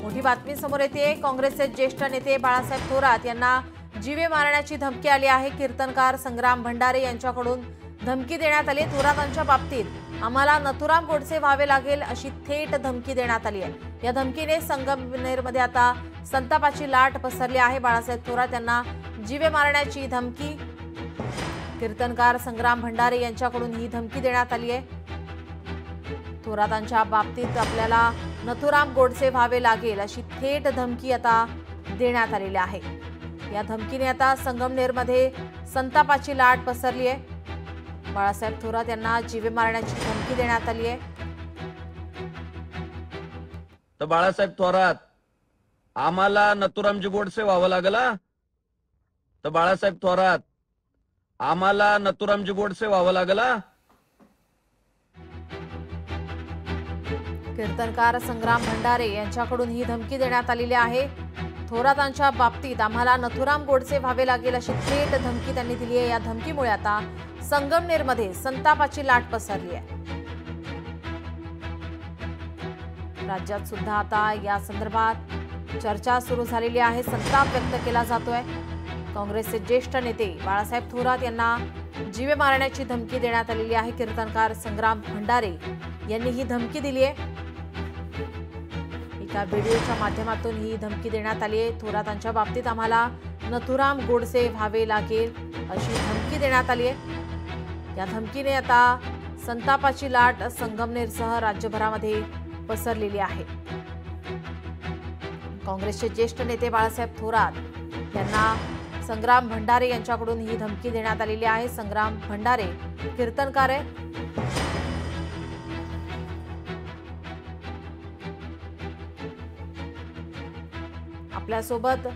मोठी बातमी समोर येते। काँग्रेसचे ज्येष्ठ नेते बाळासाहेब थोरात यांना जीवे मारण्याची धमकी आली आहे। कीर्तनकार संग्राम भंडारे यांच्याकडून धमकी देण्यात आली। थोरातांच्या बाबतीत आम्हाला नथुराम गोडसे व्हावे लागेल अशी थेट धमकी देण्यात आली आहे। या धमकीने संगमनेरमध्ये आता संतापाची लाट पसरली आहे। बाळासाहेब थोरात यांना जीवे मारण्याची धमकी कीर्तनकार संग्राम भंडारे यांच्याकडून ही धमकी देण्यात आली आहे। थोरातांच्या बाबतीत आपल्याला नथुराम गोडसे व्हावे लागेल अशी थेट धमकी आता देण्यात आलेली आहे। या धमकीने आता संगमनेरमध्ये संतापाची लाट पसरली आहे। बाळासाहेब थोरात यांना जीवे मारण्याची धमकी देण्यात आली आहे। तर बाळासाहेब थोरात आम्हाला नथुरामजी गोडसे व्हावं लागला। तर बाळासाहेब थोरात आम्हाला नथुरामजी गोडसे व्हावं लागला। कीर्तनकार संग्राम भंडारे यांच्याकडून ही धमकी देण्यात आलेली आहे। थोरातांच्या बाबतीत आम्हाला नथुराम गोडसे व्हावे लागेल अशी थेट धमकी त्यांनी दिली आहे। या धमकीमुळे आता संगमनेरमध्ये संतापाची लाट पसरली आहे। राज्यात सुद्धा आता या संदर्भात चर्चा सुरू झालेली आहे। संताप व्यक्त केला जातोय। काँग्रेसचे ज्येष्ठ नेते बाळासाहेब थोरात यांना जीवे मारण्याची धमकी देण्यात आलेली आहे। कीर्तनकार संग्राम भंडारे यांनी ही धमकी दिली आहे। एका व्हिडिओच्या माध्यमातून ही धमकी देण्यात आली आहे। थोरातांच्या बाबतीत आम्हाला नथुराम गोडसे व्हावे लागेल अशी धमकी देण्यात आली आहे। या धमकीने आता संतापाची लाट संगमनेरसह राज्यभरामध्ये पसरलेली आहे। काँग्रेसचे ज्येष्ठ नेते बाळासाहेब थोरात यांना संग्राम भंडारे यांच्याकडून ही धमकी देण्यात आलेली आहे। संग्राम भंडारे कीर्तनकार आहे। आपल्यासोबत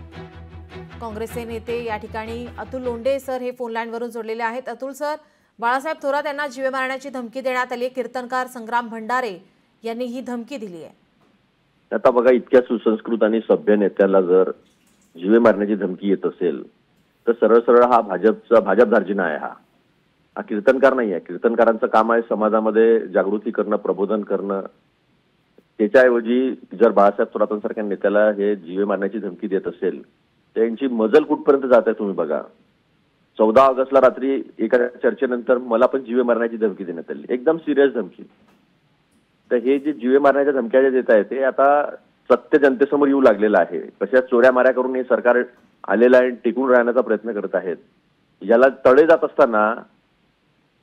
काँग्रेसचे नेते या ठिकाणी अतुल लोंढे सर हे फोन लाईन वरून जोडलेले आहेत। अतुल सर, बाळासाहेब थोरात यांना जीवे मारण्याची धमकी देण्यात आली आहे। कीर्तनकार संग्राम भंडारे यांनी ही धमकी दिली आहे। आता बघा, इतक्या सुसंस्कृत आणि सभ्य नेत्याला जर जीवे मारण्याची धमकी येत असेल तर सरळ सरळ हा भाजप दार्जिना आहे। हा कीर्तनकार नाही आहे। कीर्तनकारांचं काम आहे समाजामध्ये जागृती करणं, प्रबोधन करणं। त्याच्याऐवजी जर बाळासाहेब थोरातांसारख्या नेत्याला हे जीवे मारण्याची धमकी देत असेल त्यांची मजल कुठपर्यंत जात आहे तुम्ही बघा। 14 ऑगस्टला रात्री एका चर्चेनंतर मला पण जीवे मारण्याची धमकी देण्यात आली, एकदम सिरियस धमकी। तर हे जे जीवे मारण्याच्या धमक्या जे देत आहे ते आता सत्य जनतेसमोर येऊ लागलेलं आहे। कशा चोऱ्या माऱ्या करून हे सरकार आलेलं आहे, टिकून राहण्याचा प्रयत्न करत आहेत। याला तळे जात असताना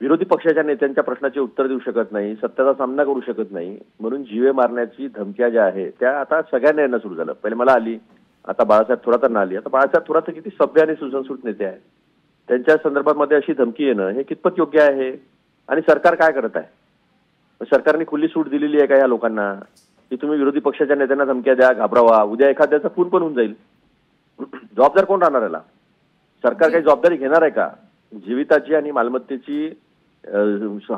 विरोधी पक्षाच्या नेत्यांच्या प्रश्नाचे उत्तर देऊ शकत नाही, सत्याचा सामना करू शकत नाही, म्हणून जीवे मारण्याची धमक्या ज्या आहेत त्या आता सगळ्यांना येणं सुरू झालं। पहिले मला आली, आता बाळासाहेब थोरातांना आली। आता बाळासाहेब थोरात किती सभ्य आणि सुसंस्कृत नेते आहेत, त्यांच्या संदर्भामध्ये अशी धमकी येणं हे कितपत योग्य आहे आणि सरकार काय करत आहे? सरकारने खुली सूट दिलेली आहे का या लोकांना की तुम्ही विरोधी पक्षाच्या नेत्यांना धमक्या द्या, घाबरवा, उद्या एखाद्याचा खून पण होऊन जाईल? जबाबदार कोण राहणार याला? सरकार काही जबाबदारी घेणार आहे का? जीविताची आणि मालमत्तेची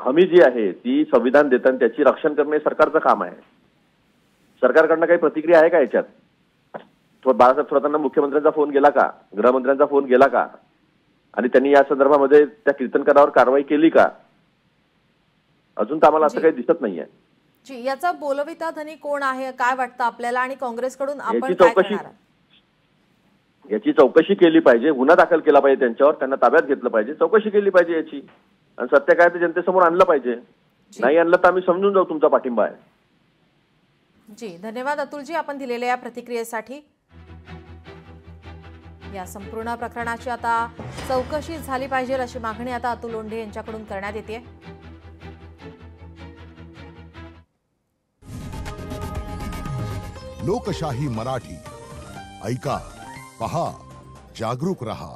हमी जी आहे ती संविधान देताना त्याची रक्षण करणे सरकारचं काम आहे। सरकारकडनं काही प्रतिक्रिया आहे का याच्यात? बाळासाहेब थोरातांना मुख्यमंत्र्यांचा फोन गेला का? गृहमंत्र्यांचा फोन गेला का? आणि त्यांनी या संदर्भामध्ये त्या कीर्तनकारावर कारवाई केली का? अजून तर आम्हाला असं काही दिसत नाहीये। जी, याचा बोलविता धनी कोण आहे काय वाटतं आपल्याला आणि काँग्रेसकडून आपण काय करणार? याची चौकशी केली पाहिजे, गुन्हा दाखल केला पाहिजे त्यांच्यावर, त्यांना ताब्यात घेतलं पाहिजे, चौकशी केली पाहिजे याची आणि सत्य काय ते जनतेसमोर आणलं पाहिजे। नाही आणलं तर आम्ही समजून जाऊ तुमचा पाठिंबा आहे। जी, धन्यवाद अतुलजी आपण दिलेल्या या प्रतिक्रियेसाठी। या संपूर्ण प्रकरणाची आता चौकशी झाली पाहिजे अशी मागणी आता अतुल लोंढे यांच्याकडून करण्यात येते। लोकशाही मराठी ऐका, पहा, जागरूक रहा।